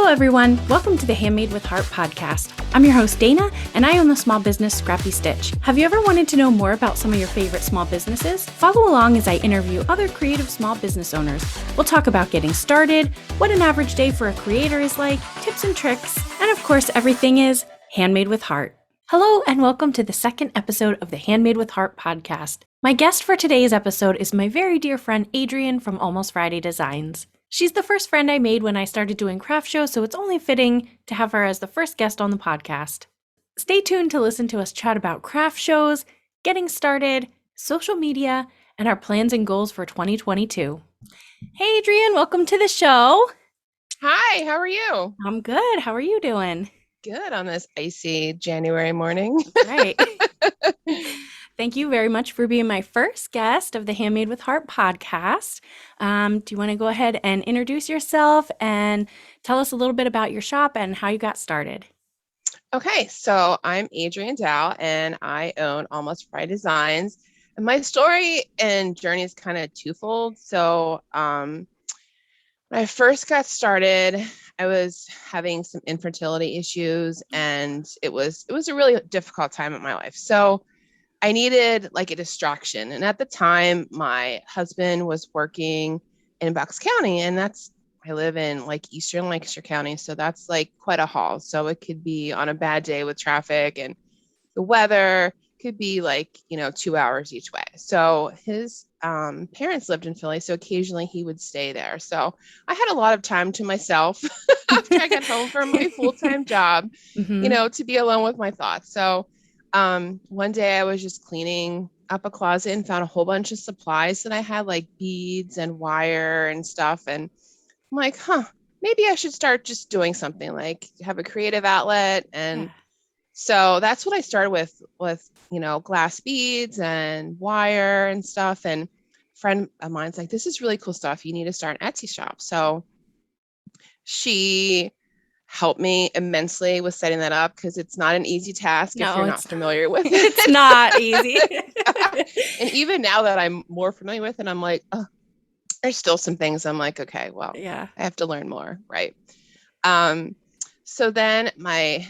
Hello, everyone. Welcome to the Handmade with Heart podcast. I'm your host, Dana, and I own the small business Scrappy Stitch. Have you ever wanted to know more about some of your favorite small businesses? Follow along as I interview other creative small business owners. We'll talk about getting started, what an average day for a creator is like, tips and tricks, and of course, everything is handmade with heart. Hello, and welcome to the second episode of the Handmade with Heart podcast. My guest for today's episode is my very dear friend, Adrienne from Almost Friday Designs. She's the first friend I made when I started doing craft shows, so it's only fitting to have her as the first guest on the podcast. Stay tuned to listen to us chat about craft shows, getting started, social media, and our plans and goals for 2022. Hey, Adrienne, welcome to the show. Hi, how are you? I'm good. How are you doing? Good on this icy January morning. Right. Thank you very much for being my first guest of the Handmade with Heart podcast. Do you want to go ahead and introduce yourself and tell us a little bit about your shop and how you got started? Okay, so I'm Adrienne Dow and I own Almost Friday Designs. And my story and journey is kind of twofold. So when I first got started, I was having some infertility issues and it was a really difficult time in my life. So I needed like a distraction. And at the time, my husband was working in Bucks County, and I live in like Eastern Lancaster County. So that's like quite a haul. So it could be on a bad day with traffic and the weather could be like, 2 hours each way. So his parents lived in Philly. So occasionally he would stay there. So I had a lot of time to myself after I got home from my full-time job, to be alone with my thoughts. So one day I was just cleaning up a closet and found a whole bunch of supplies that I had, like beads and wire and stuff. And I'm like, maybe I should start just doing something, like have a creative outlet. And so that's what I started with, glass beads and wire and stuff. And a friend of mine's like, this is really cool stuff. You need to start an Etsy shop. So she helped me immensely with setting that up because it's not an easy task if you're not familiar with it. It's not easy. And even now that I'm more familiar with it, I'm like, there's still some things I'm like, okay, well, I have to learn more, right? So then my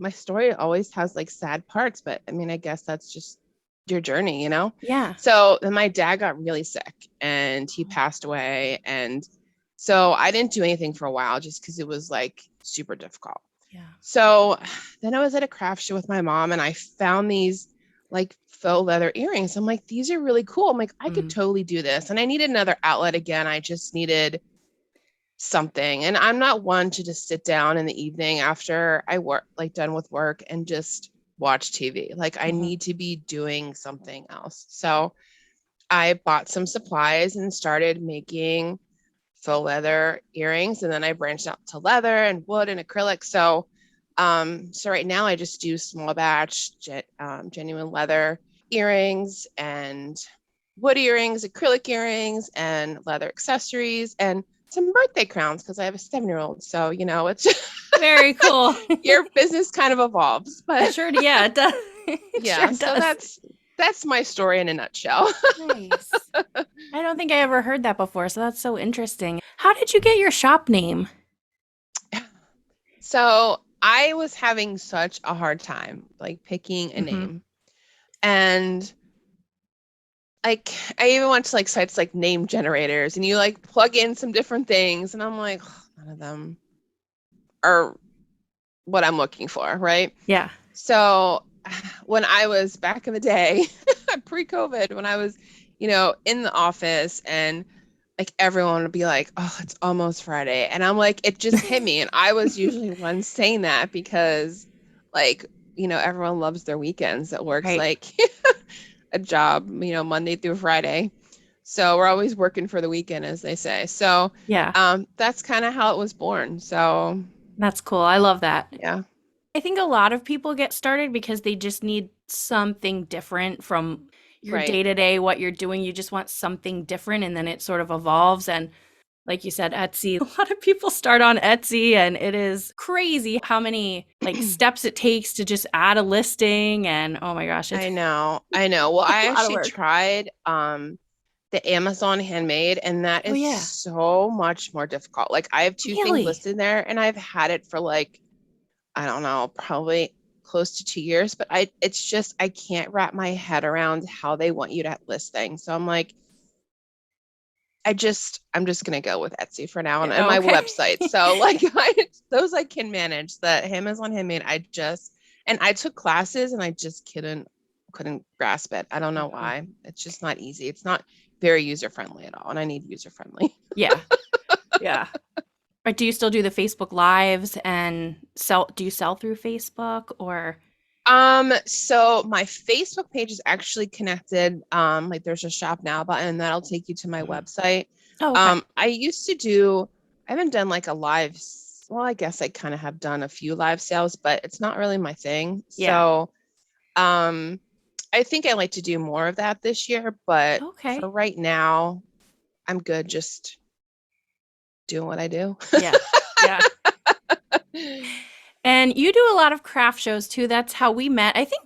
story always has like sad parts, but I mean, I guess that's just your journey, Yeah. So then my dad got really sick and he passed away, and so I didn't do anything for a while just because it was like super difficult. Yeah. So then I was at a craft show with my mom and I found these like faux leather earrings. I'm like, these are really cool. I'm like, I could totally do this. And I needed another outlet again. I just needed something. And I'm not one to just sit down in the evening after I work, like done with work, and just watch TV. Like I need to be doing something else. So I bought some supplies and started making faux leather earrings, and then I branched out to leather and wood and acrylic. So right now I just do small batch genuine leather earrings and wood earrings, acrylic earrings, and leather accessories, and some birthday crowns because I have a 7-year-old. So it's very cool. Your business kind of evolves, but it does. So that's my story in a nutshell. Nice. I don't think I ever heard that before, so that's so interesting. How did you get your shop name? So I was having such a hard time like picking a name, and like I even went to like sites like name generators, and you like plug in some different things, and I'm like, none of them are what I'm looking for, right? Yeah. So when I was back in the day, pre-COVID, when I was, in the office and like everyone would be like, oh, it's almost Friday. And I'm like, it just hit me. And I was usually one saying that because like, everyone loves their weekends. That works like a job, Monday through Friday. So we're always working for the weekend, as they say. So that's kind of how it was born. So that's cool. I love that. Yeah. I think a lot of people get started because they just need something different from your day-to-day, what you're doing. You just want something different, and then it sort of evolves. And like you said, Etsy, a lot of people start on Etsy, and it is crazy how many like steps it takes to just add a listing. And oh my gosh. I know. Well, I actually tried the Amazon handmade, and that Oh is yeah. so much more difficult. Like I have two things Really? listed there, and I've had it for like, I don't know, probably close to 2 years, but it's just, I can't wrap my head around how they want you to list things. So I'm like, I'm just gonna go with Etsy for now and my Okay. website. So like those I can manage. The Amazon handmade, and I took classes and I just couldn't grasp it. I don't know Mhm. why. It's just not easy. It's not very user friendly at all, and I need user friendly. Yeah. Yeah. Or do you still do the Facebook Lives and do you sell through Facebook or? So my Facebook page is actually connected. Like there's a shop now button and that'll take you to my Mhm. website. Oh, okay. I haven't done like a live, well, I guess I kind of have done a few live sales, but it's not really my thing. Yeah. So, um, I think I like to do more of that this year, but for Okay. right now, I'm good just doing what I do. Yeah. Yeah. And you do a lot of craft shows too. That's how we met. I think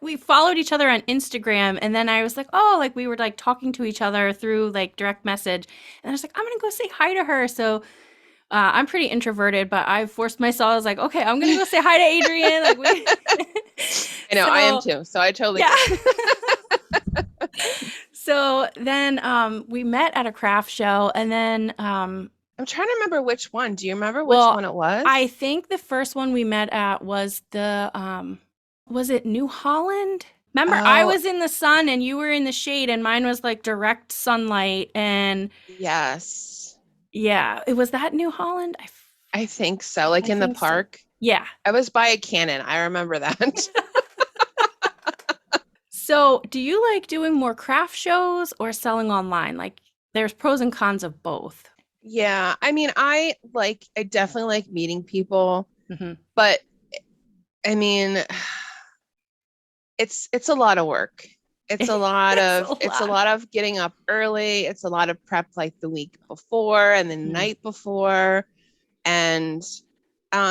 we followed each other on Instagram and then I was like, "Oh, like we were like talking to each other through like direct message." And I was like, "I'm going to go say hi to her." So, I'm pretty introverted, but I forced myself. I was like, "Okay, I'm going to go say hi to Adrienne." Like we I know I am So, too, so I totally yeah. get it. So then we met at a craft show and then I'm trying to remember which one. Do you remember which well, one it I was? think the first one we met at was it New Holland? Remember I Oh, was in the sun and you were in the shade and mine was like direct sunlight and yes. yeah, it was that New Holland? I think so. Like I in the think so. park. Yeah. I was by a cannon. I remember that. So, do you like doing more craft shows or selling online? Like there's pros and cons of both. Yeah. I mean, I definitely like meeting people, Mhm. but I mean, it's a lot of work. It's a It's a lot. lot of getting up early. It's a lot of prep like the week before and the Mm. night before. And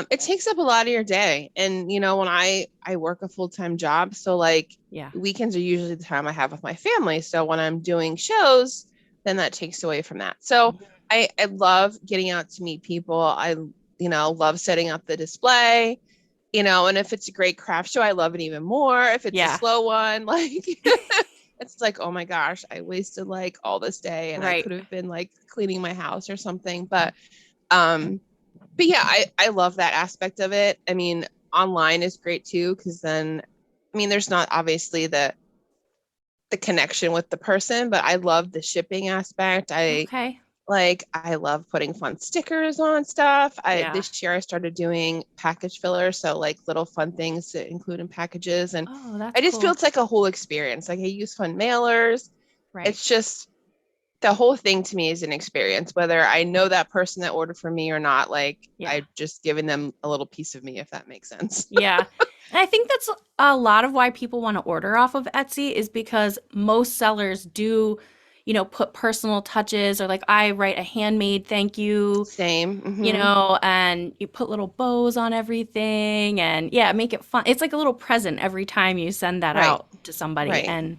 it takes up a lot of your day. And when I work a full-time job, so like Yeah. weekends are usually the time I have with my family. So when I'm doing shows, then that takes away from that. So I love getting out to meet people. I love setting up the display. And if it's a great craft show, I love it even more. If it's a Yeah. slow one, like it's like, oh my gosh, I wasted like all this day and I Right. could have been like cleaning my house or something. Um but yeah, I love that aspect of it. I mean, online is great too, because then, I mean, there's not obviously the connection with the person, but I love the shipping aspect. Okay. I love putting fun stickers on stuff. I Yeah. This year I started doing package fillers, so like little fun things to include in packages, and Oh, that's I just feel cool. it's like a whole experience. Like I use fun mailers. Right. It's just the whole thing to me is an experience, whether I know that person that ordered from me or not. Like Yeah. I just given them a little piece of me, if that makes sense. Yeah. And I think that's a lot of why people want to order off of Etsy is because most sellers do, put personal touches or like I write a handmade thank you, Same. Hmm. and you put little bows on everything and yeah, make it fun. It's like a little present every time you send that Right. out to somebody Right. and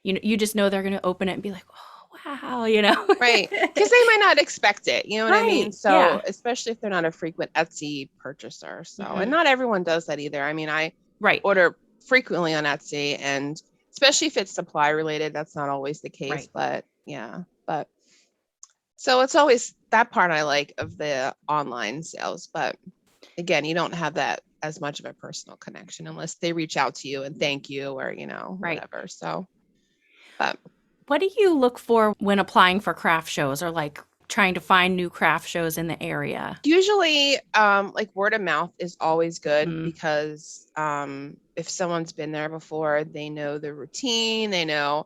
you just know they're going to open it and be like, "Oh, wow," Right. Because they might not expect it. You know what I mean? Right. Yeah. So, especially if they're not a frequent Etsy purchaser. So, and Hmm. not everyone does that either. I mean, I Right. order frequently on Etsy, and especially if it's supply related, that's not always the case. Right. But yeah. But so it's always that part I like of the online sales. But again, you don't have that as much of a personal connection unless they reach out to you and thank you or, Right. whatever. So, but What do you look for when applying for craft shows or like trying to find new craft shows in the area? usually, like word of mouth is always good Mm, because if someone's been there before, they know the routine, they know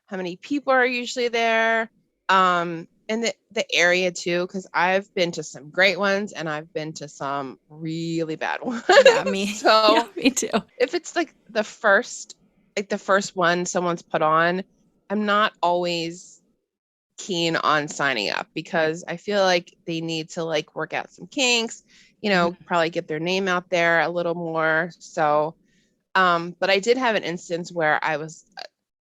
how many people are usually there. And the area too, because I've been to some great ones and I've been to some really bad ones. yeah, me. Yeah, So me too. if it's like the first one someone's put on, I'm not always keen on signing up Right. because I feel like they need to like work out some kinks, Mhm. probably get their name out there a little more. So, but I did have an instance where I was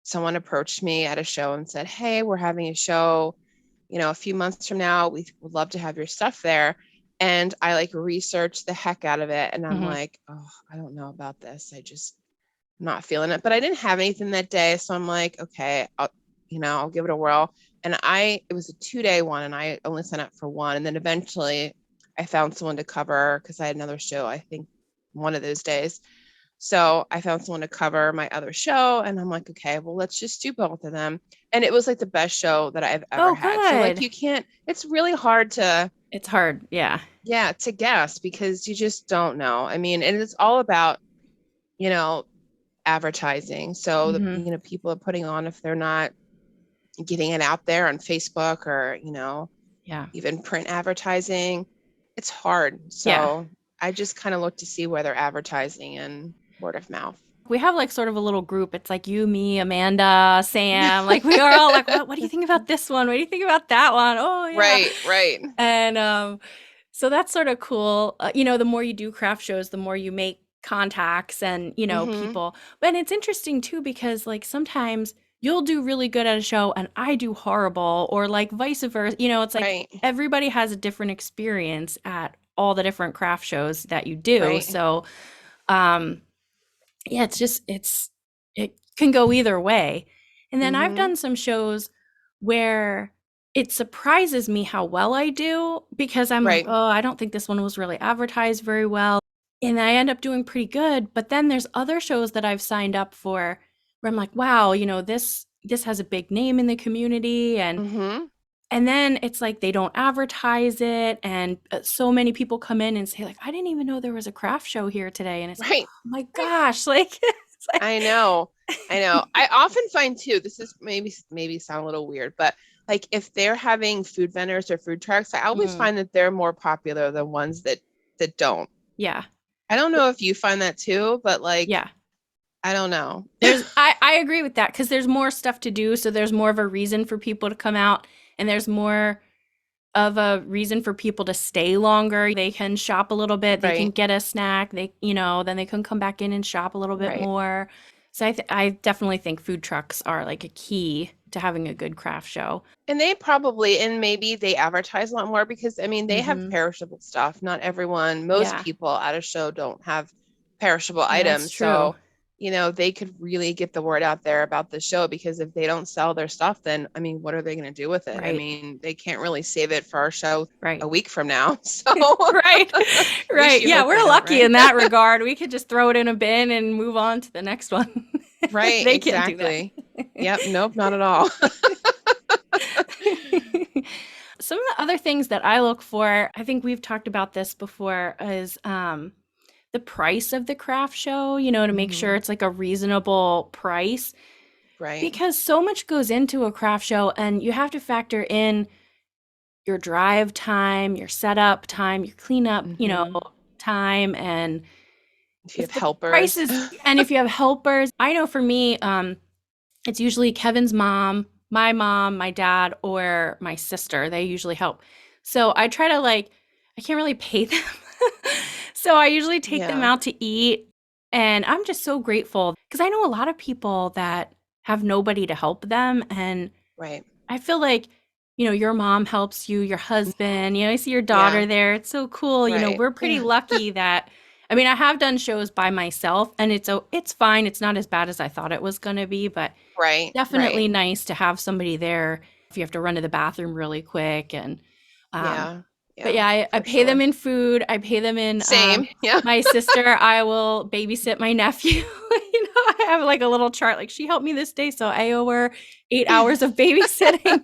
someone approached me at a show and said, hey, we're having a show, a few months from now. We would love to have your stuff there. And I like researched the heck out of it. And I'm like, oh, I don't know about this. I'm not feeling it. But I didn't have anything that day. So I'm like, okay, I'll give it a whirl. And it was a 2-day one, and I only signed up for one. And then eventually I found someone to cover, because I had another show, I think one of those days. So I found someone to cover my other show, and I'm like, okay, well, let's just do both of them. And it was like the best show that I've ever had. So like, it's really hard to. It's hard. Yeah. Yeah. To guess, because you just don't know. I mean, and it's all about, advertising. So the, people are putting on, if they're not getting it out there on Facebook or, even print advertising, it's hard. So I just kind of look to see where they're advertising and word of mouth. We have like sort of a little group. It's like you, me, Amanda, Sam. Like we are all like, what do you think about this one? What do you think about that one? Oh, yeah. Right. And so that's sort of cool. The more you do craft shows, the more you make contacts and, people. But it's interesting too, because like sometimes you'll do really good at a show and I do horrible, or like vice versa. It's like everybody has a different experience at all the different craft shows that you do. Right. So, it can go either way. And then I've done some shows where it surprises me how well I do, because I'm like, oh, I don't think this one was really advertised very well. And I end up doing pretty good. But then there's other shows that I've signed up for where I'm like, wow, this has a big name in the community. And then it's like they don't advertise it. And so many people come in and say like, I didn't even know there was a craft show here today. And it's like, oh my gosh, like, like I know. I often find too, this is maybe sound a little weird, but like if they're having food vendors or food trucks, I always find that they're more popular than ones that don't. Yeah. I don't know if you find that too, but like, yeah, I don't know. I agree with that, because there's more stuff to do. So there's more of a reason for people to come out, and there's more of a reason for people to stay longer. They can shop a little bit. They can get a snack. They, then they can come back in and shop a little bit more. So I definitely think food trucks are like a key to having a good craft show. And maybe they advertise a lot more, because I mean, they have perishable stuff. Not everyone, most people at a show don't have perishable items. That's true. So, they could really get the word out there about the show, because if they don't sell their stuff, then, I mean, what are they going to do with it? I mean, they can't really save it for our show a week from now. So right. Yeah, we're lucky in that regard. We could just throw it in a bin and move on to the next one. Right. They exactly. Can't do that. Yep. Nope. Not at all. Some of the other things that I look for, I think we've talked about this before, is the price of the craft show, to make sure it's like a reasonable price. Right. Because so much goes into a craft show, and you have to factor in your drive time, your setup time, your cleanup, time, and if you have helpers. Prices, and if you have helpers. I know for me, it's usually Kevin's mom, my dad, or my sister. They usually help. So I try to I can't really pay them. So I usually take them out to eat. And I'm just so grateful, because I know a lot of people that have nobody to help them. And I feel like, your mom helps you, your husband, I see your daughter there. It's so cool. We're pretty lucky that, I mean, I have done shows by myself, and it's fine. It's not as bad as I thought it was going to be, but definitely nice to have somebody there if you have to run to the bathroom really quick. And but I pay them in food. I pay them in my sister. I will babysit my nephew. I have like a little chart, like she helped me this day, so I owe her 8 hours of babysitting.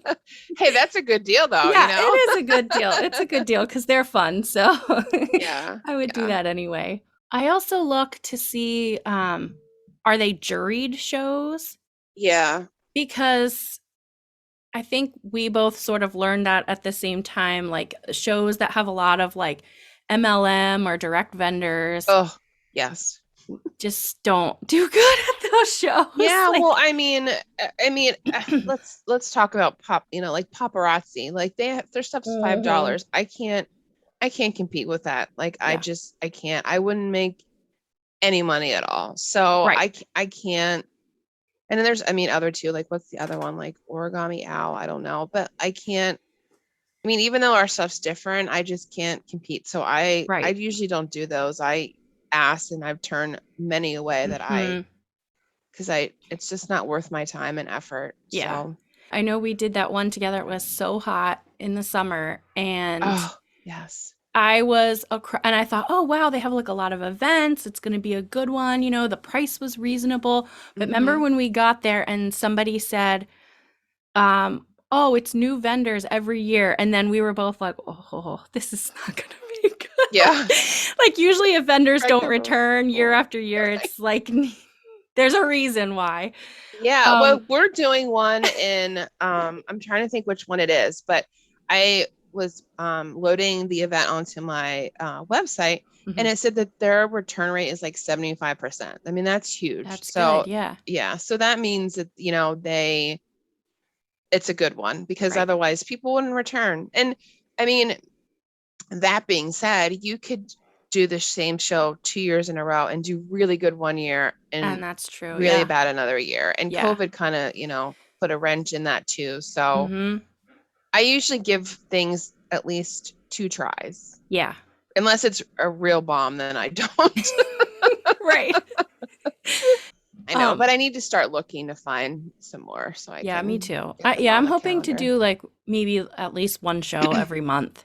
Hey, that's a good deal though. Yeah, it is a good deal. It's a good deal because they're fun. So I would do that anyway. I also look to see, are they juried shows? Yeah. Because I think we both sort of learned that at the same time, like shows that have a lot of like MLM or direct vendors. Oh, yes. Just don't do good at those shows. Yeah, well, I mean, let's talk about like paparazzi. Like their stuff's $5. I can't compete with that. Like I can't. I wouldn't make any money at all. So I can't And then there's, I mean, other two, like what's the other one? Like Origami Owl, I don't know. But I can't, I mean, even though our stuff's different, I just can't compete. So I Right. usually don't do those. I asked and I've turned many away that Mhm. because it's just not worth my time and effort. Yeah. So, I know we did that one together. It was so hot in the summer, and oh, yes. and I thought, oh wow, they have like a lot of events. It's going to be a good one. You know, the price was reasonable. But remember Hmm. when we got there and somebody said, oh, it's new vendors every year. And then we were both like, oh, this is not going to be Yeah. good. Like usually if vendors don't Regular return year people. after year, it's like there's a reason why. Yeah, well, Um, we're doing one in I'm trying to think which one it is, but I was loading the event onto my website and mhm. it said that their return rate is like 75%. I mean, that's huge. That's So, good. Yeah. yeah, so that means that, it's a good one because Right. otherwise people wouldn't return. And I mean, that being said, you could do the same show 2 years in a row and do really good one year And and that's true. really Yeah. bad another year. And Yeah. COVID kind of, put a wrench in that too. So Hmm. I usually give things at least two tries. Yeah. Unless it's a real bomb, then I don't. Right. I know, Um, but I need to start looking to find some more so I yeah, me can too. get them Yeah, on I'm the hoping to calendar. do like maybe at least one show every month.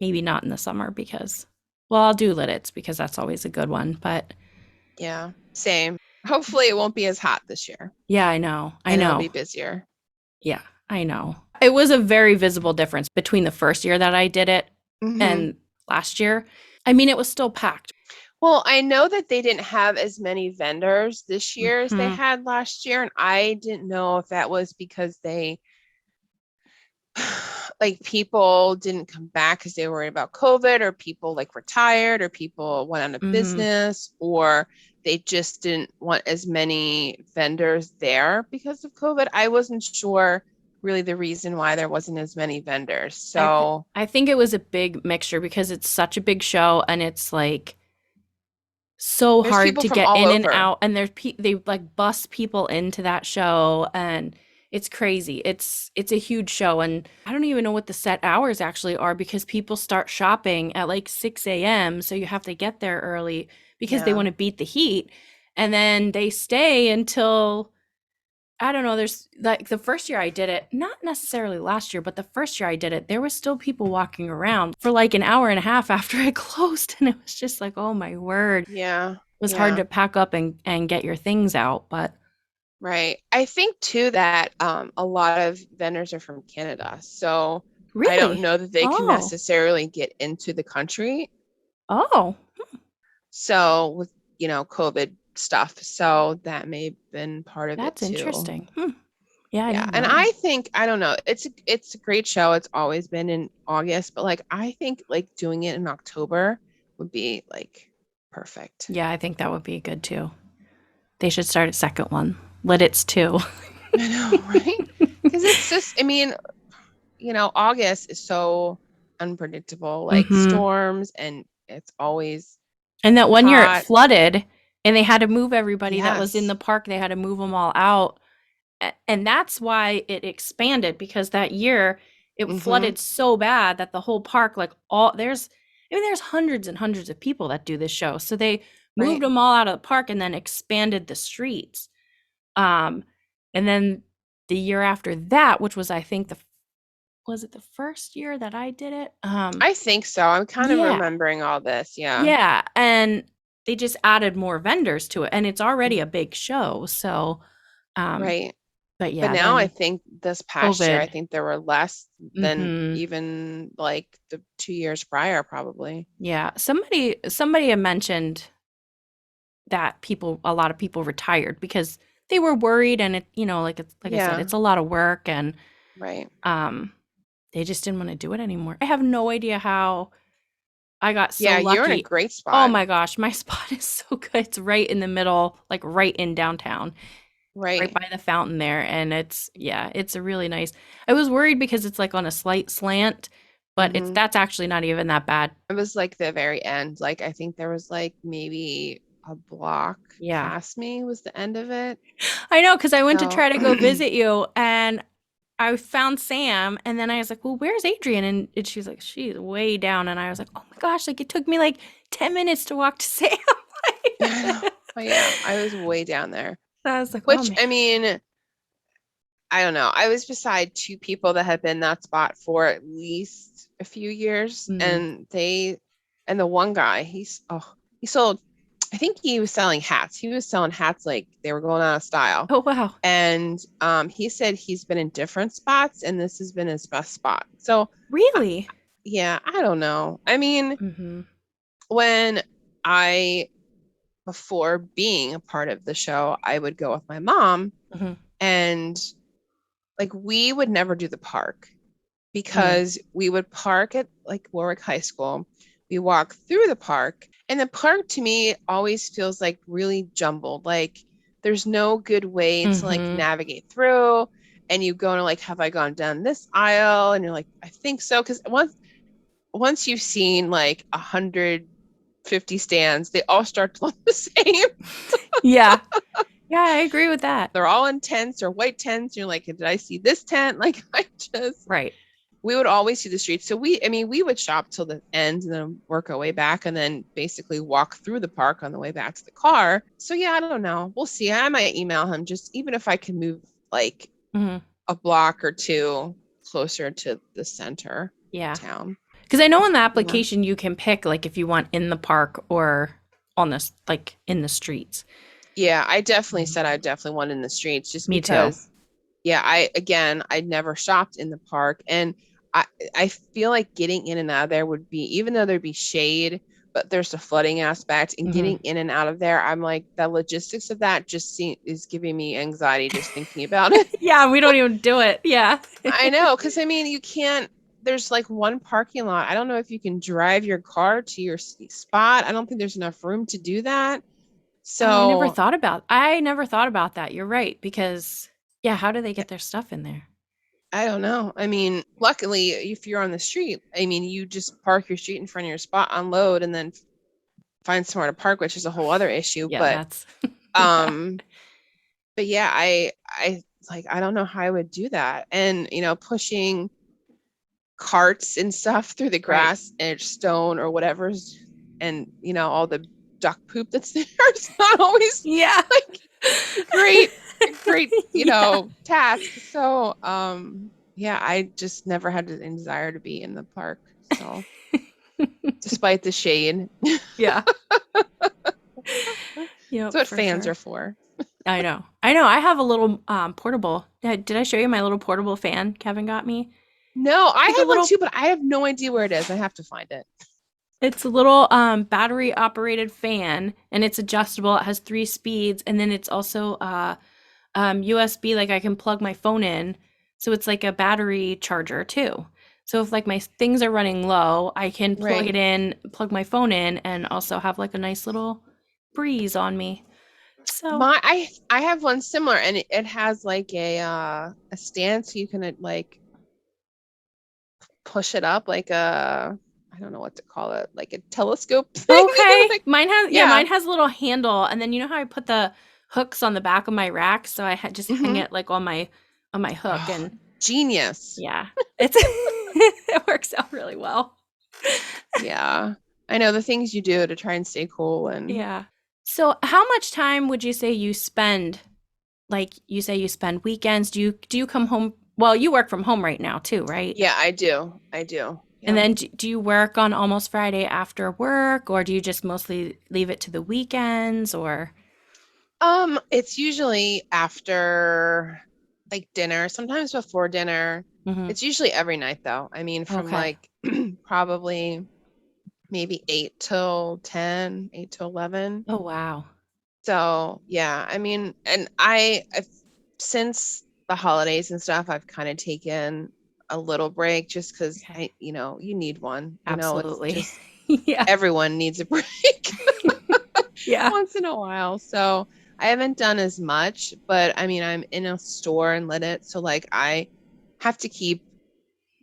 Maybe not in the summer because, well, I'll do Lidditz because that's always a good one. But Yeah, same. Hopefully it won't be as hot this year yeah, I know. I and it'll be know. busier. Yeah, I know. It was a very visible difference between the first year that I did it Hmm. and last year. I mean, it was still packed. Well, I know that they didn't have as many vendors this year as they Hmm. had last year, and I didn't know if that was because they like people didn't come back because they were worried about COVID, or people like retired, or people went out of Hmm. business, or they just didn't want as many vendors there because of COVID. I wasn't sure really the reason why there wasn't as many vendors. So I think it was a big mixture because it's such a big show and it's like so there's hard people to from get all in and over. out, and they like bus people into that show, and it's crazy. It's a huge show, and I don't even know what the set hours actually are because people start shopping at like 6 a.m. So you have to get there early because they Yeah. want to beat the heat, and then they stay until I don't know. There's like the first year I did it, not necessarily last year, but the first year I did it, there was still people walking around for like an hour and a half after it closed. And it was just like, oh my word. It Yeah. was hard Yeah. to pack up and get your things out. But Right. I think too that a lot of vendors are from Canada. So I don't really? know that they can Oh, necessarily get into the country. oh, So with, COVID stuff. So that may have been part of it that's too. interesting. Hmm. Yeah, I Yeah. didn't And know that. I think, I don't know, it's a great show. It's always been in August, but like I think like doing it in October would be like perfect. Yeah, I think that would be good too. They should start a second one. Lidditz too. I know, right? Because it's just, I mean, August is so unpredictable, like Hmm. storms, and it's always And that one year it hot. flooded and they had to move everybody that was in the Yes. park. They had to move them all out. And that's why it expanded because that year it Mm-hmm. flooded so bad that the whole park, like all there's, I mean, there's hundreds and hundreds of people that do this show. So they moved Right. them all out of the park and then expanded the streets. Um, and then the year after that, which was I think was it the first year that I did it? I think so. I'm kind of Yeah, remembering all this. Yeah. yeah, and they just added more vendors to it, and it's already Mhm. a big show. So, um, Right. but But yeah, now I then think this past year, I COVID. think there were less than Hmm. even like the 2 years prior, probably. Yeah, somebody had mentioned that a lot of people retired because they were worried, and like I said, Yeah. it's a lot of work, and Right. um, they just didn't want to do it anymore. I have no idea how I got so Yeah. You're in a lucky. great Oh spot. my gosh, my spot is so good. It's right in the middle, like right in downtown, right Right. by the fountain there. And it's a really nice. I was worried because it's like on a slight slant, but Mm-hmm. that's actually not even that bad. It was like the very end. Like I think there was like maybe a block past me was the end of it. I know, because I went to So try to go visit you, and I found Sam, and then I was like, well, where's Adrienne? And she's like, she's way down. And I was like, oh my gosh, like it took me like 10 minutes to walk to Sam. I know. Oh, yeah, I was way down there. I was like, oh Which, man. I mean, I don't know. I was beside two people that had been in that spot for at least a few years. And the one guy, he sold, I think he was selling hats. He was selling hats like they were going out of style. Oh, wow. And he said he's been in different spots and this has been his best spot. So Really? yeah, I don't know. I mean, when before being a part of the show, I would go with my mom and like we would never do the park because we would park at like Warwick High School. We walk through the park, and the park to me always feels like really jumbled. Like there's no good way to like navigate through. And you go to like, have I gone down this aisle? And you're like, I think so. Because once you've seen like 150 stands, they all start to look the same. Yeah. Yeah, I agree with that. They're all in tents or white tents. You're like, did I see this tent? Like we would always see the streets. So we would shop till the end and then work our way back and then basically walk through the park on the way back to the car. So yeah, I don't know. We'll see. I might email him just even if I can move like a block or two closer to the center town. Because I know in the application you can pick like if you want in the park or on this like in the streets. Yeah, I definitely said I definitely want in the streets just because too. Yeah, I never shopped in the park and I feel like getting in and out of there would be, even though there'd be shade, but there's the flooding aspect and getting in and out of there. I'm like, the logistics of that is giving me anxiety just thinking about it. Yeah, we don't even do it. Yeah. I know. Cause I mean, you can't, there's like one parking lot. I don't know if you can drive your car to your spot. I don't think there's enough room to do that. So I never thought about that. You're right. Because yeah, how do they get their stuff in there? I don't know. I mean, luckily, if you're on the street, I mean, you just park your street in front of your spot, unload, and then find somewhere to park, which is a whole other issue. Yeah, but, but yeah, I like, I don't know how I would do that. And, pushing carts and stuff through the grass and stone or whatever's, and, all the duck poop that's there is not always like great, task. So, yeah, I just never had the desire to be in the park. So, despite the shade. Yeah. That's what fans are for. I know. I have a little portable. Did I show you my little portable fan Kevin got me? No, I have one too, but I have no idea where it is. I have to find it. It's a little battery operated fan and it's adjustable. It has 3 speeds and then it's also USB, like I can plug my phone in. So it's like a battery charger too. So if like my things are running low, I can plug it in, plug my phone in and also have like a nice little breeze on me. So I have one similar and it has like a stand so you can like push it up like I don't know what to call it, like a telescope thing. Okay. Like, mine has a little handle and then you know how I put the hooks on the back of my rack, so I had just hang it like on my hook and genius. Yeah. It works out really well. Yeah. I know the things you do to try and stay cool and yeah. So how much time would you say you spend, like you say you spend weekends? Do you come home? Well, you work from home right now too, right? Yeah, I do. Yeah. And then do you work on Almost Friday after work or do you just mostly leave it to the weekends or? It's usually after like dinner, sometimes before dinner. It's usually every night though. I mean, from like probably maybe 8 till 10, 8 till 11. Oh, wow. So yeah, I mean, and I've since the holidays and stuff, I've kind of taken a little break just because you need one. Absolutely. It's just, everyone needs a break. Once in a while. So I haven't done as much, but I mean, I'm in a store and lit it. So like I have to keep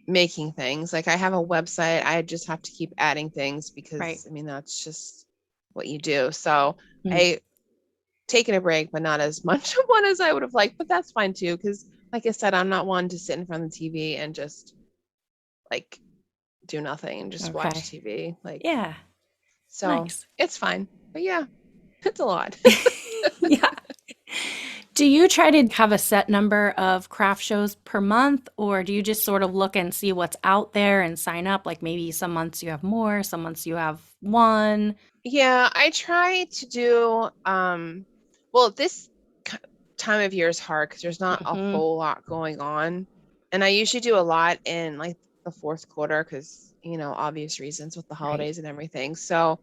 making things. Like I have a website. I just have to keep adding things because I mean, that's just what you do. So Mm. I taken a break, but not as much of one as I would have liked, but that's fine too. Cause like I said, I'm not one to sit in front of the TV and just like do nothing and just watch Okay. TV. Like, Yeah. so Nice. it's fine. But yeah, it's a lot. Yeah. Do you try to have a set number of craft shows per month, or do you just sort of look and see what's out there and sign up? Like maybe some months you have more, some months you have one. Yeah, I try to do well, this k- time of year is hard because there's not a Hmm. whole lot going on. And I usually do a lot in like the fourth quarter because, obvious reasons with the Right. holidays and everything. So,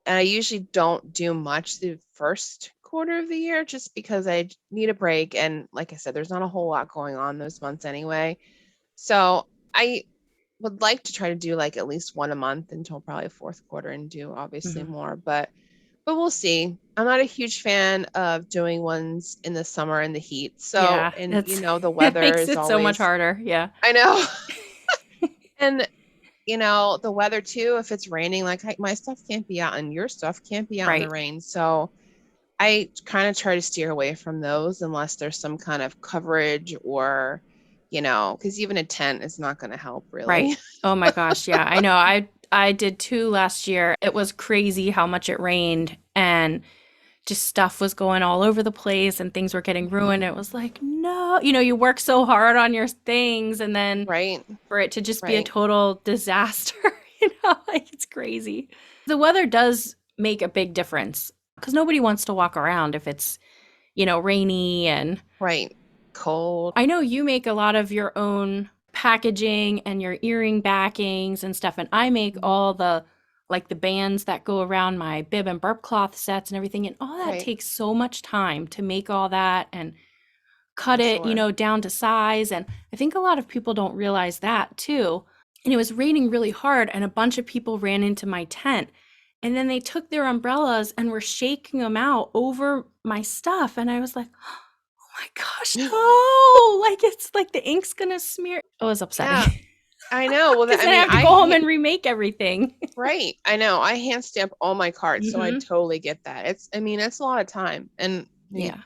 and I usually don't do much the first quarter of the year just because I need a break. And like I said, there's not a whole lot going on those months anyway. So I would like to try to do like at least one a month until probably fourth quarter and do obviously Hmm. more, but we'll see. I'm not a huge fan of doing ones in the summer in the heat. So, Yeah, and it's the it weather makes is it so much always, harder. Yeah. I know. And the weather too, if it's raining, like my stuff can't be out and your stuff can't be out in the Right. rain. So I kind of try to steer away from those unless there's some kind of coverage or, because even a tent is not going to help Right. really. Oh my gosh, yeah. I know. I did two last year. It was crazy how much it rained and just stuff was going all over the place and things were getting ruined. It was like, no, you work so hard on your things and then Right. for it to just be a Right. total disaster, like it's crazy. The weather does make a big difference because nobody wants to walk around if it's, rainy. And Right. Cold. I know you make a lot of your own packaging and your earring backings and stuff, and I make all the bands that go around my bib and burp cloth sets and everything, and all that Right. takes so much time to make all that and cut For it, sure. down to size. And I think a lot of people don't realize that too. And it was raining really hard, and a bunch of people ran into my tent. And then they took their umbrellas and were shaking them out over my stuff. And I was like, oh my gosh, no! Like it's like the ink's gonna smear. It was upsetting. Yeah, I know. Well, Because I then I mean, have to go home and remake everything. right. I know. I hand stamp all my cards, so I Hmm. totally get that. It's a lot of time. And Yeah.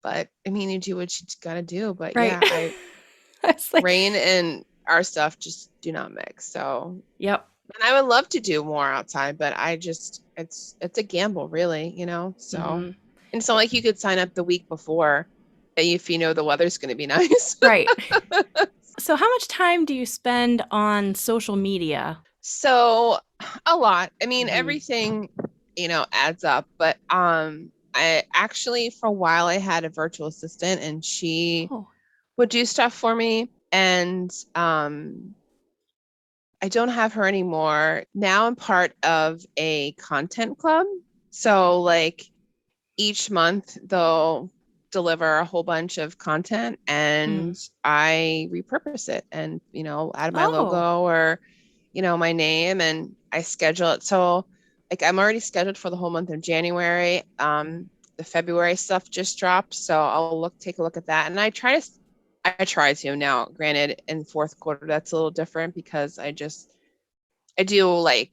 you do what you got to do. But Right. yeah, I was like, rain and our stuff just do not mix. So, yep. and I would love to do more outside, but it's a gamble, really, So, Hmm. and it's not like you could sign up the week before if you know the weather's going to be nice. Right. So, how much time do you spend on social media? So a lot. I mean, Hmm. everything, adds up. But I actually for a while I had a virtual assistant and she Oh. would do stuff for me. And I don't have her anymore. Now I'm part of a content club. So like each month they'll deliver a whole bunch of content Hmm. and I repurpose it and, add my Oh. logo or, my name and I schedule it. So like I'm already scheduled for the whole month of January. The February stuff just dropped. So I'll take a look at that. And I try to now, granted in fourth quarter, that's a little different because I do like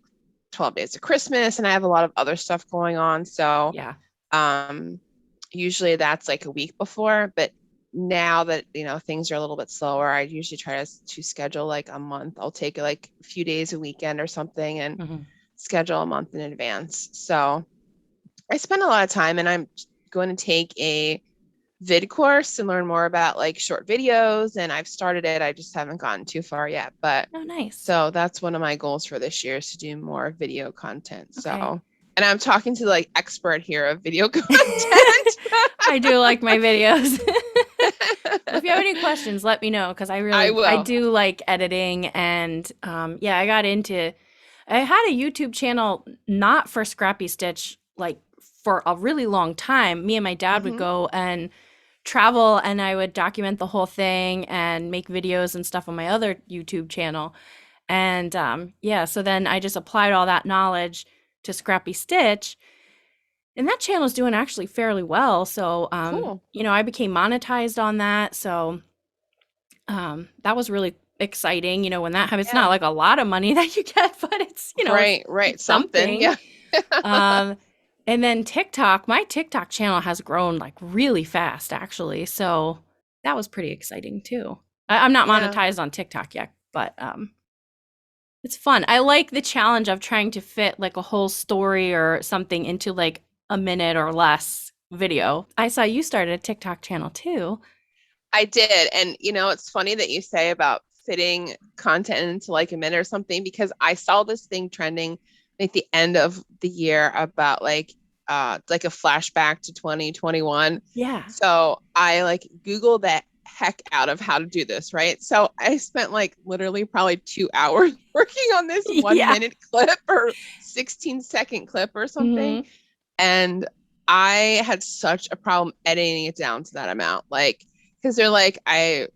12 days of Christmas and I have a lot of other stuff going on. So Yeah. um, usually that's like a week before, but now that things are a little bit slower, I usually try to schedule like a month. I'll take like a few days a weekend or something and Hmm. schedule a month in advance. So I spend a lot of time and I'm going to take a vid course and learn more about like short videos and I've started it. I just haven't gotten too far yet, but Oh, nice. so that's one of my goals for this year is to do more video content. Okay. So, and I'm talking to the like expert here of video content. I do like my videos. Well, if you have any questions, let me know because I I will. do like editing. And yeah, I had a YouTube channel not for Scrappy Stitch, like for a really long time. Me and my dad would Hmm. go and travel and I would document the whole thing and make videos and stuff on my other YouTube channel. And yeah, so then I just applied all that knowledge to Scrappy Stitch. And that channel is doing actually fairly well. So, Cool. I became monetized on that. So, that was really exciting. When that happens, it's not Yeah. like a lot of money that you get, but it's, Right. Right. it's Something. something. Yeah. Um, and then TikTok, my TikTok channel has grown like really fast, actually. So that was pretty exciting too. I'm not Yeah. monetized on TikTok yet, but it's fun. I like the challenge of trying to fit like a whole story or something into like a minute or less video. I saw you started a TikTok channel too. I did. And it's funny that you say about fitting content into like a minute or something, because I saw this thing trending at the end of the year about like a flashback to 2021. Yeah. So I like Googled the heck out of how to do this, right? So I spent like literally probably 2 hours working on this one Yeah. minute clip or 16-second clip or something. Hmm. And I had such a problem editing it down to that amount. Like, because they're like, I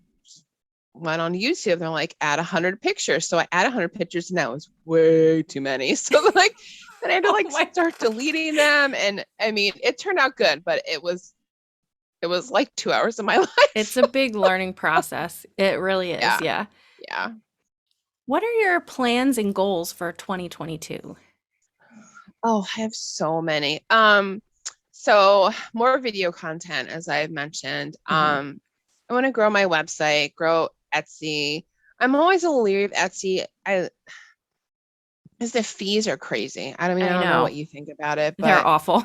went on YouTube, they're like, add 100 pictures. So I add 100 pictures, and that was way too many. So like, then I had to Oh like my start God. deleting them. And I mean, it turned out good, but it was like 2 hours of my It's life. a big learning process. It really is. Yeah. Yeah. Yeah. What are your plans and goals for 2022? Oh, I have so many. So more video content, as I've mentioned. Hmm. I want to grow my website, grow Etsy. I'm always a little leery of Etsy. Because the fees are crazy. I I don't know know. what you think about it, They're but awful.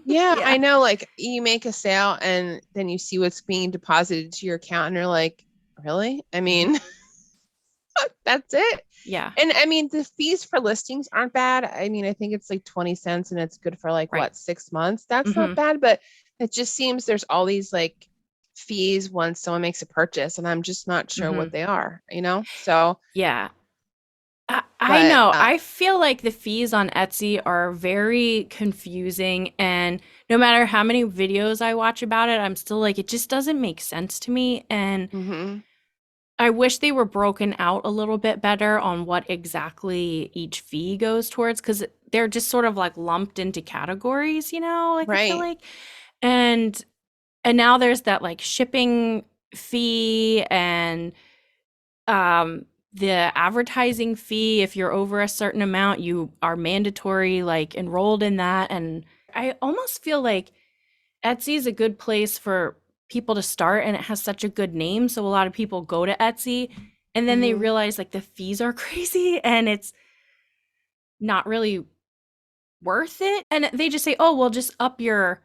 yeah, Yeah. I know. Like, you make a sale and then you see what's being deposited to your account, and you're like, really? I Mhm. mean, that's it. Yeah. And I mean, the fees for listings aren't bad. I mean, I think it's like 20 cents and it's good for like Right. what, 6 months? That's not Hmm. bad, but it just seems there's all these like fees once someone makes a purchase, and I'm just not sure Hmm. what they are? So, Yeah. I but know. I feel like the fees on Etsy are very confusing. And no matter how many videos I watch about it, I'm still like, it just doesn't make sense to me. And mhm, I wish they were broken out a little bit better on what exactly each fee goes towards because they're just sort of like lumped into categories, like I feel right. like. And now there's that like shipping fee and the advertising fee. If you're over a certain amount, you are mandatory like enrolled in that. And I almost feel like Etsy is a good place for people to start and it has such a good name. So a lot of people go to Etsy and then they Mhm, realize like the fees are crazy and it's not really worth it. And they just say, "Oh, well just up your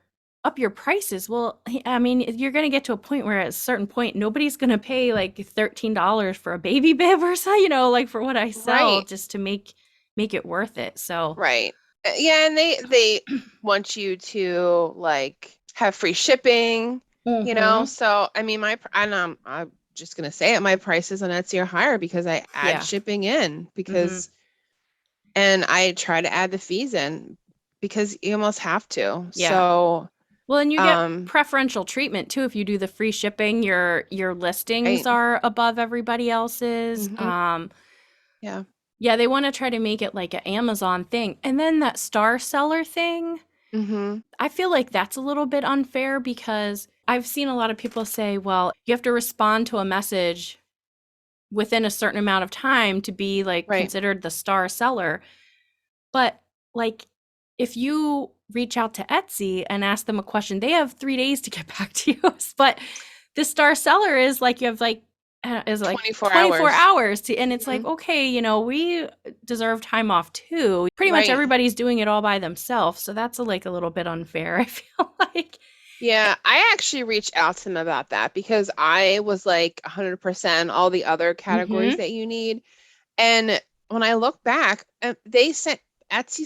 prices." Well, I mean, you're going to get to a point where at a certain point nobody's going to pay like $13 for a baby bib or so, like for what I sell right. just to make it worth it. So, Right. Yeah, and they want you to like have free shipping. mhm. So I mean, I'm just gonna say it. My prices on Etsy are higher because I add Yeah. shipping in Mhm. and I try to add the fees in because you almost have to. Yeah. So Well, and you get um, preferential treatment too if you do the free shipping. Your listings right. are above everybody else's. Hmm. Yeah. Yeah, they want to try to make it like an Amazon thing. And then that star seller thing, Hmm. I feel like that's a little bit unfair because I've seen a lot of people say, well, you have to respond to a message within a certain amount of time to be like Right. considered the star seller. But like if you reach out to Etsy and ask them a question, they have 3 days to get back to you. But the star seller is like you have like is like 24 24 hours. hours to, and it's Hmm. like, okay, we deserve time off too. Pretty much Right. everybody's doing it all by themselves. So that's like a little bit unfair, I feel like. Yeah, I actually reached out to them about that because I was like 100% all the other categories Mm-hmm. that you need. And when I look back, Etsy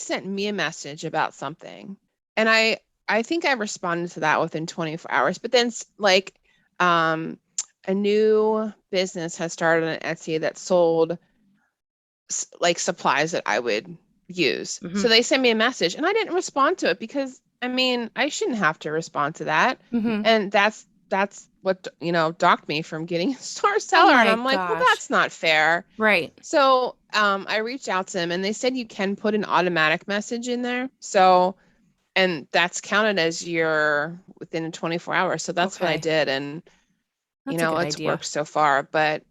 sent me a message about something. And I think I responded to that within 24 hours. But then like um a new business has started on Etsy that sold like supplies that I would use. Mm-hmm. So they sent me a message and I didn't respond to it because I mean, I shouldn't have to respond to that. Mm-hmm. And that's what, docked me from getting a star Oh seller. And my I'm like, well, gosh. that's not fair. Right. So I reached out to them and they said you can put an automatic message in there. So, and that's counted as your within 24 hours. So that's what I Okay. did. And, That's a good it's idea. worked so far, but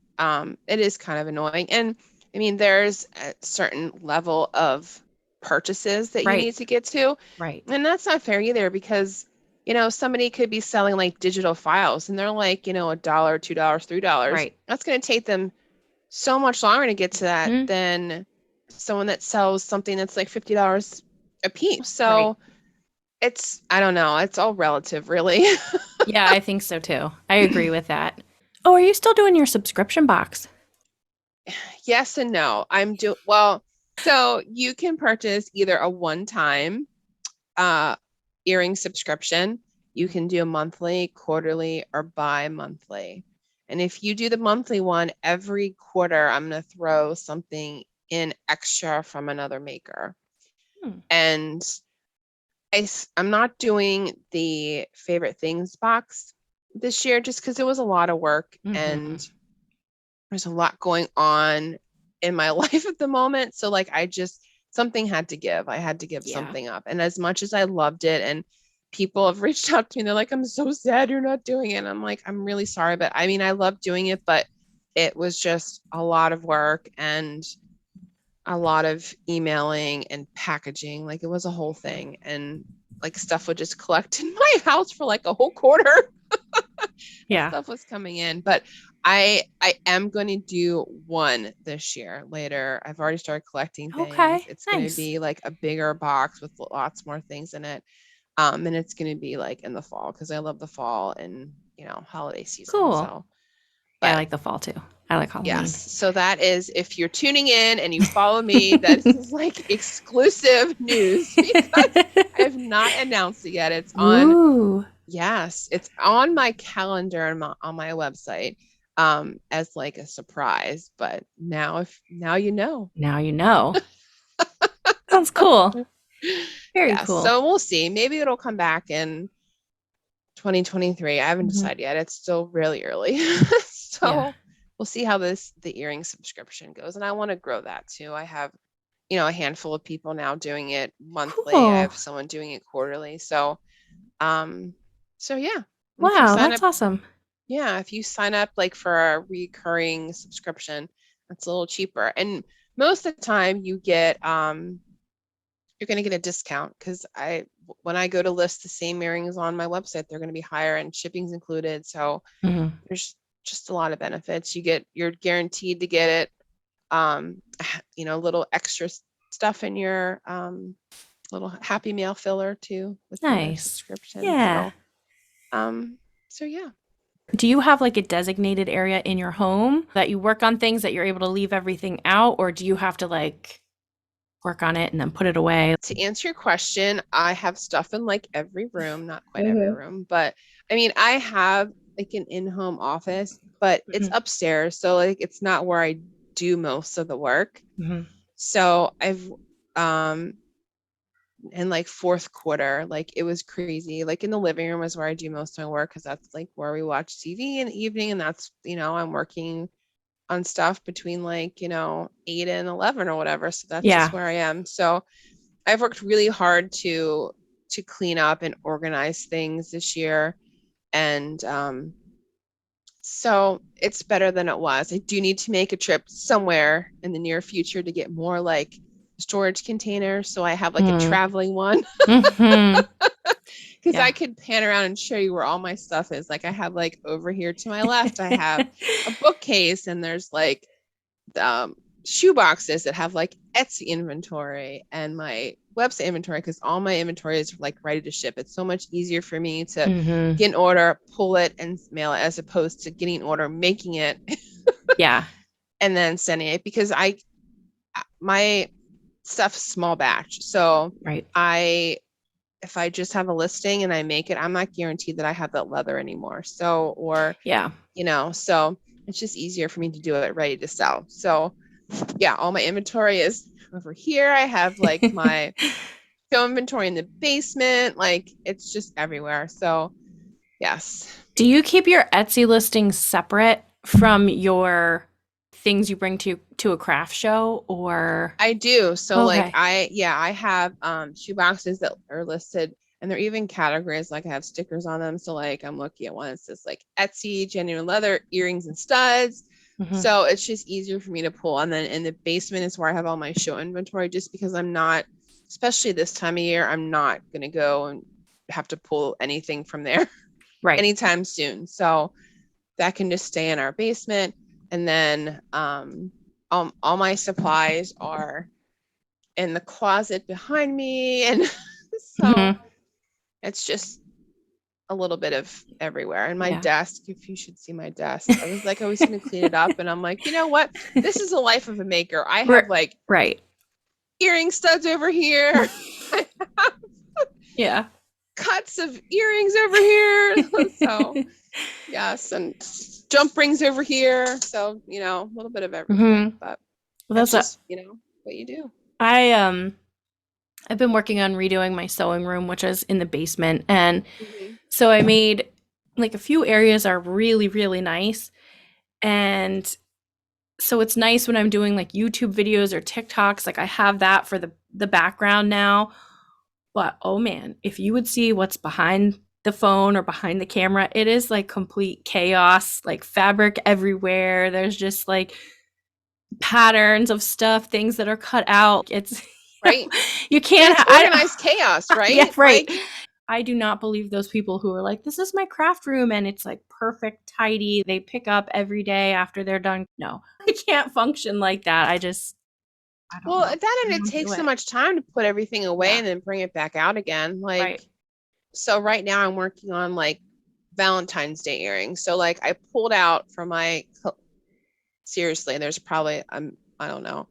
it is kind of annoying. And I mean, there's a certain level of purchases that you Right. need to get to. Right. And that's not fair either because, somebody could be selling like digital files and they're like, $1, $2, $3. Right. That's going to take them so much longer to get to that Mhm. than someone that sells something that's like $50 a piece. So Right. I don't know, it's all relative, really. Yeah, I think so too. I agree with that. Oh, are you still doing your subscription box? Yes and no. Well, so you can purchase either a one-time earring subscription. You can do a monthly, quarterly, or bi-monthly. And if you do the monthly one, every quarter, I'm going to throw something in extra from another maker. And I'm not doing the favorite things box this year just because it was a lot of work and there's a lot going on in my life at the moment. So like something had to give. I had to give something up. And as much as I loved it and people have reached out to me, they're like, I'm so sad you're not doing it. And I'm like, I'm really sorry. But I mean, I love doing it, but it was just a lot of work and a lot of emailing and packaging. Like it was a whole thing. And like stuff would just collect in my house for like a whole quarter. Yeah. Stuff was coming in, but I am going to do one this year later. I've already started collecting things. Okay. It's going to be like a bigger box with lots more things in it. And it's going to be like in the fall because I love the fall and, holiday season. Cool. So, but yeah, I like the fall too. I like Halloween. Yes. So that is, if you're tuning in and you follow me, that is like exclusive news because I have not announced it yet. It's on. Ooh. Yes, it's on my calendar and on my website as like a surprise. But now you know. Now you know. Sounds cool. Very cool. So we'll see. Maybe it'll come back in 2023. I haven't decided yet. It's still really early. So we'll see how the earring subscription goes. And I want to grow that too. I have, a handful of people now doing it monthly. Cool. I have someone doing it quarterly. So yeah. Wow, that's awesome. Yeah, if you sign up like for a recurring subscription, that's a little cheaper. And most of the time you get you're going to get a discount because when I go to list the same earrings on my website, they're going to be higher and shipping's included. So there's just a lot of benefits. You're guaranteed to get it little extra stuff in your little Happy Meal filler too with your subscription. Yeah. So yeah. Do you have like a designated area in your home that you work on things that you're able to leave everything out, or do you have to like work on it and then put it away? To answer your question, I have stuff in like every room, not quite every room, but I mean, I have like an in-home office, but it's upstairs. So like, it's not where I do most of the work. So I've, in like fourth quarter, like it was crazy. Like in the living room is where I do most of my work because that's like where we watch TV in the evening. And that's, I'm working on stuff between like, 8 and 11 or whatever. So that's just where I am. So I've worked really hard to clean up and organize things this year. And so it's better than it was. I do need to make a trip somewhere in the near future to get more like storage containers. So I have like a traveling one. Because I could pan around and show you where all my stuff is. Like I have like over here to my left, I have a bookcase and there's like shoe boxes that have like Etsy inventory and my website inventory because all my inventory is like ready to ship. It's so much easier for me to get an order, pull it and mail it as opposed to getting an order, making it and then sending it because my stuff's small batch. So if I just have a listing and I make it, I'm not guaranteed that I have that leather anymore. So so it's just easier for me to do it ready to sell. So yeah, all my inventory is over here. I have like my show inventory in the basement. Like it's just everywhere. So yes. Do you keep your Etsy listings separate from your things you bring to a craft show or? I do. So like I have shoe boxes that are listed and they're even categories, like I have stickers on them. So like I'm looking at one that says like Etsy, genuine leather, earrings and studs. So it's just easier for me to pull. And then in the basement is where I have all my show inventory just because I'm not especially this time of year, I'm not going to go and have to pull anything from there Right. anytime soon. So that can just stay in our basement. And then all my supplies are in the closet behind me. And so it's just a little bit of everywhere. And my desk, if you should see my desk, I was like, I was going to clean it up. And I'm like, you know what? This is the life of a maker. I have like earring studs over here. I have cuts of earrings over here. So yes, and jump rings over here. So, you know, a little bit of everything, but that's just, you know, what you do. I've been working on redoing my sewing room, which is in the basement. And so I made like a few areas are really, really nice. And so it's nice when I'm doing like YouTube videos or TikToks, like I have that for the background now. But oh man, if you would see what's behind the phone or behind the camera, it is like complete chaos, like fabric everywhere. There's just like patterns of stuff, things that are cut out. It's right. You can't organize chaos, right? Yeah, right. Like, I do not believe those people who are like, this is my craft room and it's like perfect, tidy. They pick up every day after they're done. No, I can't function like that. I don't know. It takes so much time to put everything away and then bring it back out again. Like, so right now I'm working on like Valentine's Day earrings. So like I pulled out from seriously, there's probably, I don't know,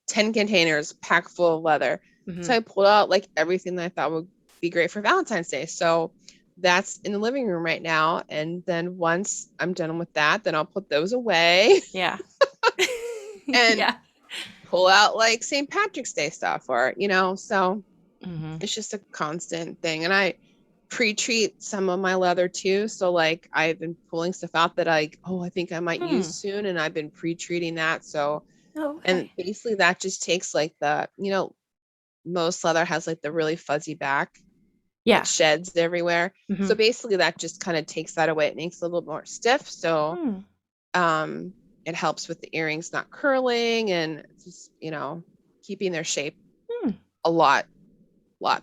10 containers packed full of leather. So I pulled out like everything that I thought would be great for Valentine's Day. So that's in the living room right now. And then once I'm done with that, then I'll put those away. Yeah. And pull out like St. Patrick's Day stuff, or, you know, so it's just a constant thing. And I pre-treat some of my leather too. So like I've been pulling stuff out that I think I might use soon. And I've been pre-treating that. So, and basically that just takes like the, you know, most leather has like the really fuzzy back. It sheds everywhere. So basically that just kind of takes that away. It makes it a little more stiff. So it helps with the earrings not curling and just, you know, keeping their shape a lot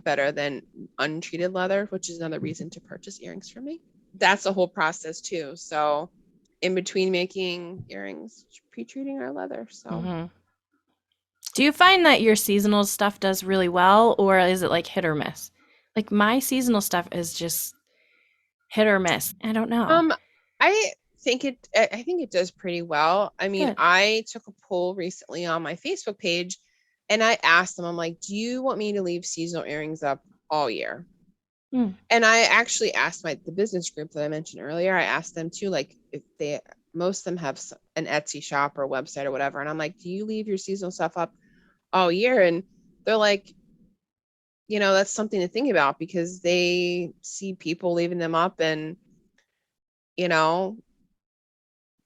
better than untreated leather, which is another reason to purchase earrings from me. That's a whole process too. So in between making earrings, pre-treating our leather. So do you find that your seasonal stuff does really well, or is it like hit or miss? Like my seasonal stuff is just hit or miss. I don't know. I think it does pretty well. I mean, I took a poll recently on my Facebook page and I asked them, I'm like, do you want me to leave seasonal earrings up all year? And I actually asked the business group that I mentioned earlier, I asked them too, like if most of them have an Etsy shop or website or whatever. And I'm like, do you leave your seasonal stuff up all year? And they're like, you know, that's something to think about because they see people leaving them up and, you know,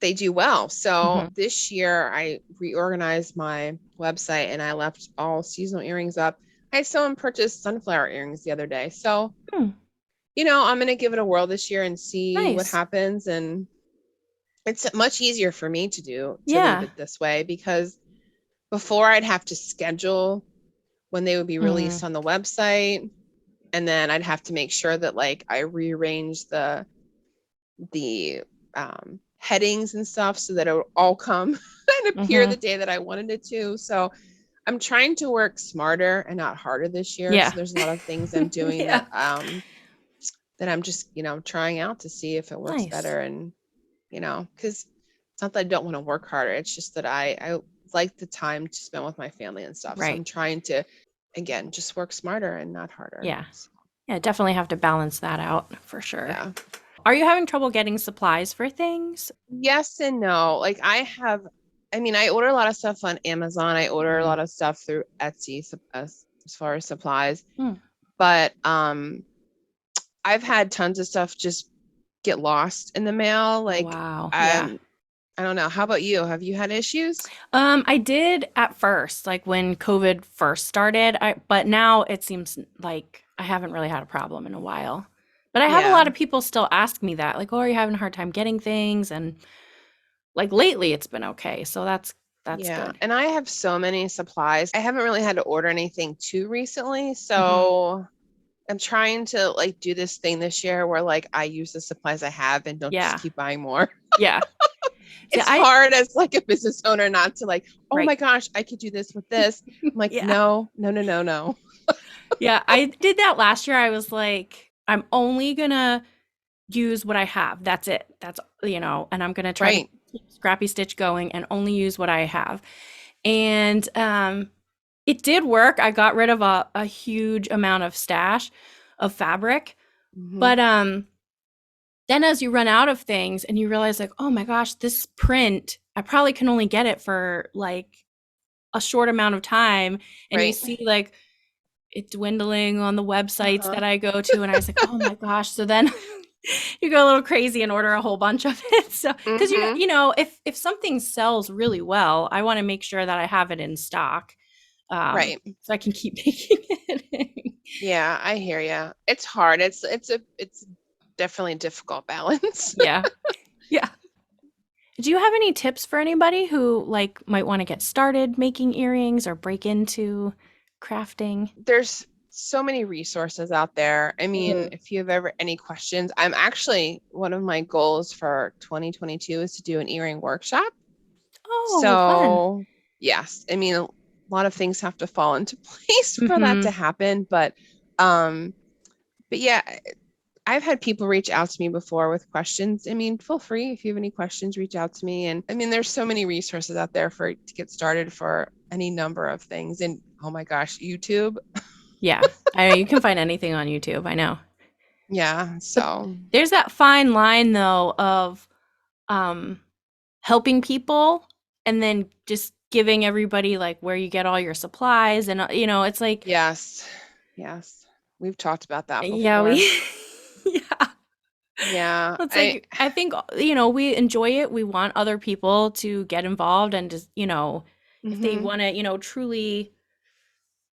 they do well. So this year I reorganized my website and I left all seasonal earrings up. I had someone purchase sunflower earrings the other day. So, you know, I'm going to give it a whirl this year and see what happens. And it's much easier for me to leave it this way, because before I'd have to schedule when they would be released on the website. And then I'd have to make sure that like I rearrange the headings and stuff so that it would all come and appear the day that I wanted it to. So I'm trying to work smarter and not harder this year. So there's a lot of things I'm doing that I'm just, you know, trying out to see if it works better. And, you know, because it's not that I don't want to work harder. It's just that I like the time to spend with my family and stuff. So I'm trying to, again, just work smarter and not harder. Yeah, definitely have to balance that out for sure. Yeah. Are you having trouble getting supplies for things? Yes and no. Like I order a lot of stuff on Amazon. I order a lot of stuff through Etsy as far as supplies. But I've had tons of stuff just get lost in the mail. Like, I don't know. How about you? Have you had issues? I did at first, like when COVID first started, but now it seems like I haven't really had a problem in a while. But I have a lot of people still ask me that, like, oh, are you having a hard time getting things? And like lately it's been okay. So that's That's Yeah. good. And I have so many supplies. I haven't really had to order anything too recently. Mhm. So I'm trying to like do this thing this year where like I use the supplies I have and don't just Yeah. keep buying more. Yeah. See, It's hard as like a business owner not to like, oh right. my gosh, I could do this with this. I'm like, Yeah. no, no, no, no, no. Yeah. I did that last year. I was like, I'm only gonna use what I have. That's it. That's, and I'm gonna try to Right. keep Scrappy Stitch going and only use what I have. And it did work. I got rid of a huge amount of stash of fabric. Hmm. But then as you run out of things and you realize like, oh my gosh, this print, I probably can only get it for like a short amount of time. And you Right. see like it dwindling on the websites Uh-huh. that I go to. And I was like, oh my gosh. So then you go a little crazy and order a whole bunch of it. So, because Hmm. if something sells really well, I want to make sure that I have it in stock, Right. so I can keep making it. Yeah, I hear you. It's hard. It's definitely a difficult balance. Yeah, yeah. Do you have any tips for anybody who like might want to get started making earrings or break into crafting? There's so many resources out there. I mean, Mhm. if you have ever any questions, I'm actually one of my goals for 2022 is to do an earring workshop. Oh, fun. So, yes, I mean, a lot of things have to fall into place for that to Hmm. happen, um but yeah, I've had people reach out to me before with questions. I mean, feel free if you have any questions, reach out to me. And I mean, there's so many resources out there for to get started for any number of things. And oh my gosh, YouTube. Yeah, you can find anything on YouTube. I know, Yeah. but So, there's that fine line though of um helping people and then just giving everybody like where you get all your supplies and it's like yes. Yes. We've talked about that yeah before. we yeah Yeah. it's like I think we enjoy it. We want other people to get involved and just if they Mhm. want to truly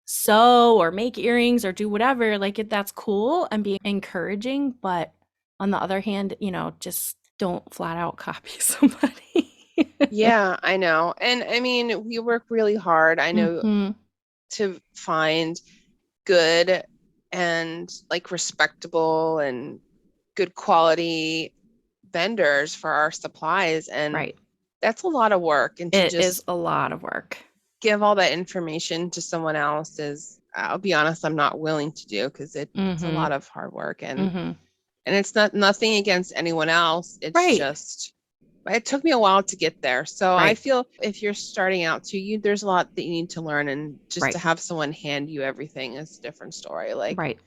sew or make earrings or do whatever, like that's cool and be encouraging, but on the other hand, just don't flat out copy somebody. Yeah, I know. And I mean, we work really hard. I know Hmm. to find good and like respectable and good quality vendors for our supplies. And Right. that's a lot of work. And to It is just a lot of work. give all that information to someone else is, I'll be honest, I'm not willing to do because it's a Mhm. lot of hard work. Mhm. And it's not nothing against anyone else. It's Right. just it took me a while to get there. So I Right. feel if you're starting out too, there's a lot that you need to learn, and just to Right. have someone hand you everything is a different story. Like Right.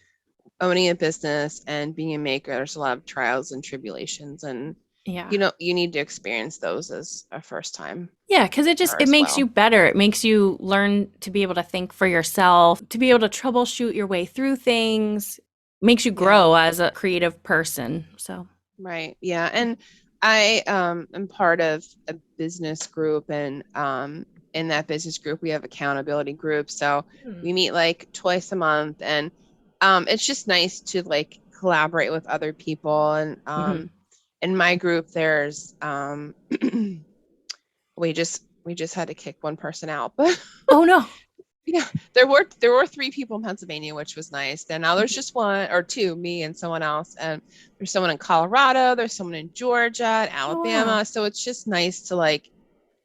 owning a business and being a maker, there's a lot of trials and tribulations, and Yeah. you need to experience those as a first time Yeah, because it as makes you well. better. It makes you learn to be able to think for yourself, to be able to troubleshoot your way through things, makes you Yeah. grow as a creative person. So, Right. Yeah. And I am part of a business group, and in that business group we have accountability groups. So hmm. we meet like twice a month, and it's just nice to like collaborate with other people. And Mhm. in my group there's we just had to kick one person out, but Oh no. yeah, there were three people in Pennsylvania, which was nice. And now there's Mhm. just one or two, me and someone else. And there's someone in Colorado, there's someone in Georgia, and Oh wow. Alabama. So it's just nice to like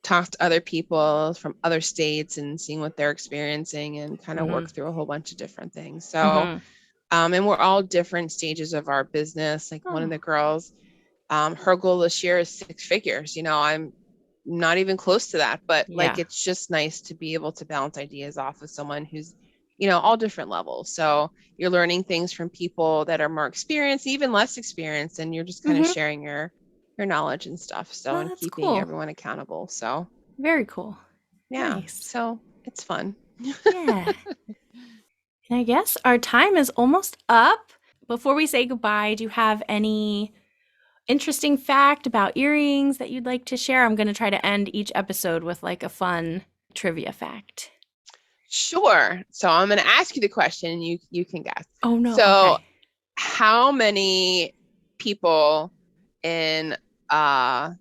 talk to other people from other states and seeing what they're experiencing and kind of Mhm. work through a whole bunch of different things. So, Mhm. and we're all different stages of our business. Like one of the Oh. girls, her goal this year is six figures. I'm not even close to that, but like Yeah. it's just nice to be able to bounce ideas off of someone who's, all different levels. So you're learning things from people that are more experienced, even less experienced, and you're just kind of Mhm. sharing your knowledge and stuff. So Oh, and that's keeping cool. everyone accountable. So Very cool. yeah, Nice. so it's fun. Yeah. And I guess our time is almost up. Before we say goodbye, do you have any interesting fact about earrings that you'd like to share? I'm going to try to end each episode with like a fun trivia fact. Sure. So I'm going to ask you the question, and you can guess. Oh no. So Okay. how many people in uh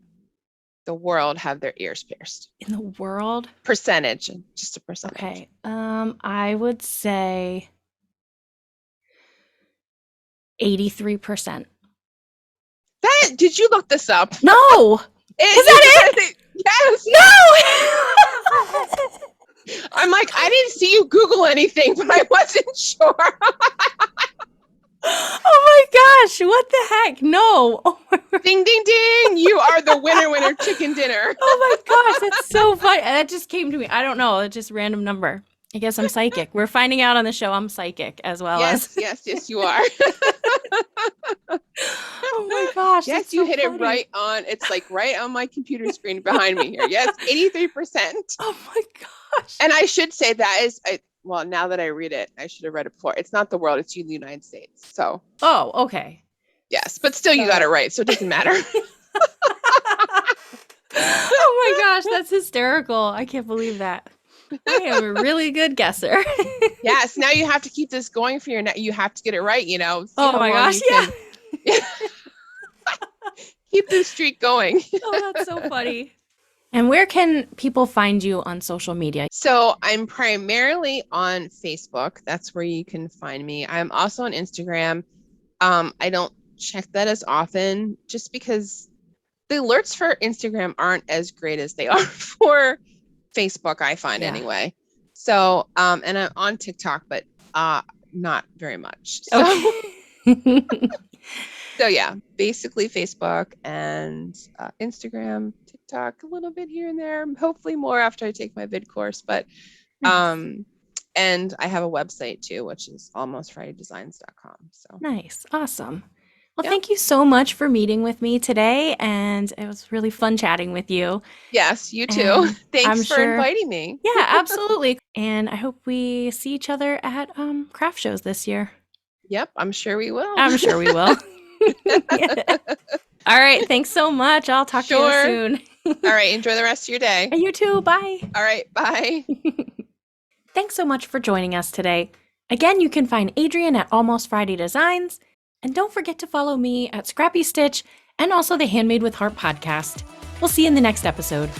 the world have their ears pierced? In the world? Percentage, just a percentage. Okay. I would say 83%. Did you look this up? No! Was that it? Yes. No! I'm like, I didn't see you Google anything, but I wasn't sure. Oh my gosh, what the heck? No. Oh my Ding, ding, ding. You are the winner chicken dinner. Oh my gosh, that's so funny. That just came to me. I don't know. It's just a random number. I guess I'm psychic. We're finding out on the show I'm psychic as well as. Yes, you are. Oh my gosh. Yes, you hit it right on. It's like right on my computer screen behind me here. Yes, 83%. Oh my gosh. And I should say that is, well, now that I read it, I should have read it before. It's not the world, it's the United States. So. Oh, okay. Yes, but still you got it right, so it doesn't matter. Oh my gosh, that's hysterical. I can't believe that. I am a really good guesser. Yes, now you have to keep this going for you have to get it right, Oh my gosh, yeah. Keep this streak going. Oh, that's so funny. And where can people find you on social media? So I'm primarily on Facebook. That's where you can find me. I'm also on Instagram. I don't check that as often just because the alerts for Instagram aren't as great as they are for Facebook, I find anyway. So, and I'm on TikTok, but not very much. So, Okay. so yeah, basically Facebook and Instagram, TikTok, a little bit here and there, hopefully more after I take my bid course, but and I have a website too, which is almostfridaydesigns.com. So nice. Awesome. Well, thank you so much for meeting with me today, and it was really fun chatting with you. Yes, you too. Thanks for inviting me. Yeah, absolutely. And I hope we see each other at craft shows this year. Yep, I'm sure we will. I'm sure we will. All right, thanks so much. I'll talk to you soon. All right, enjoy the rest of your day. And you too. Bye. All right, bye. Thanks so much for joining us today. Again, you can find Adrienne at Almost Friday Designs. And don't forget to follow me at Scrappy Stitch and also the Handmade with Heart podcast. We'll see you in the next episode.